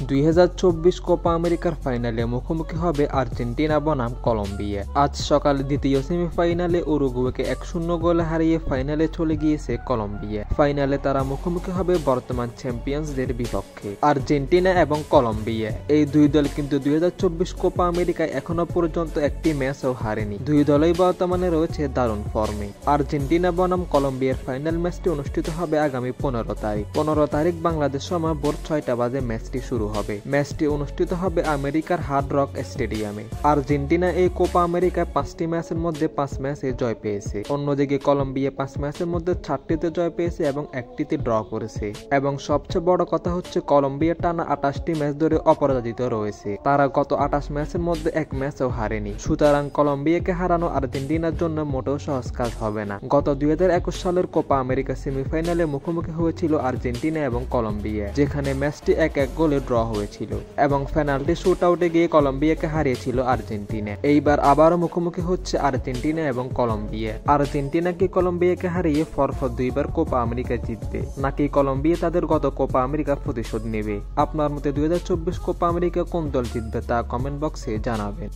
2024 Copa আমেরিকার ফাইনালে মুখোমুখি হবে আর্জেন্টিনা বনাম কলম্বিয়া। আজ সকালে দ্বিতীয় সেমিফাইনালে উরুগুয়েকে 1-0 গোলে হারিয়ে ফাইনালে চলে গিয়েছে কলম্বিয়া। ফাইনালে তারা মুখোমুখি হবে বর্তমান চ্যাম্পিয়ন্সদের বিপক্ষে আর্জেন্টিনা এবং কলম্বিয়া। এই দুই দল কিন্তু 2024 কোপা আমেরিকায় এখনো পর্যন্ত একটি ম্যাচও হারেনি। দুই দলই বর্তমানে রয়েছে দারুণ ফর্মে। আর্জেন্টিনা বনাম কলম্বিয়ার ফাইনাল ম্যাচটি অনুষ্ঠিত হবে আগামী 15 তারিখ বাংলাদেশ সময় ভোর 6টা বাজে ম্যাচটি শুরু হবে। ম্যাচটি অনুষ্ঠিত হবে আমেরিকার হার্ড রক স্টেডিয়ামে। আর্জেন্টিনা এই কোপা আমেরিকায় 5টি ম্যাচের মধ্যে 5 ম্যাচে জয় পেয়েছে। অন্যদিকে কলম্বিয়া 5 ম্যাচের মধ্যে 4টিতে জয় পেয়েছে এবং 1টিতে ড্র করেছে। এবং সবচেয়ে বড় কথা হচ্ছে কলম্বিয়া টানা 28টি ম্যাচ ধরে অপরাজিত রয়েছে। তারা গত 28 ম্যাচের মধ্যে 1 ম্যাচও হারেনি। সুতরাং কলম্বিয়াকে হারানো আর্জেন্টিনার জন্য মোটেও সহজ কাজ হবে না। গত 2021 সালের কোপা আমেরিকা সেমিফাইনালে মুখোমুখি হয়েছিল আর্জেন্টিনা এবং কলম্বিয়া, যেখানে ম্যাচটি 1-1 গোলে ড্র হয়েছিল এবং পেনাল্টি শুট আউটে গিয়ে কলম্বিয়াকে হারিয়েছিল আর্জেন্টিনা। এইবার আবারও মুখোমুখি হচ্ছে আর্জেন্টিনা এবং কলম্বিয়া। আর্জেন্টিনা কি কলম্বিয়াকে হারিয়ে পরপর 2বার কোপা আমেরিকা জিতবে, নাকি কলম্বিয়া তাদের গত কোপা আমেরিকা প্রতিশোধ নেবে? আপনার মতে 2024 কোপা আমেরিকা কোন দল জিতবে তা কমেন্ট বক্সে জানাবেন।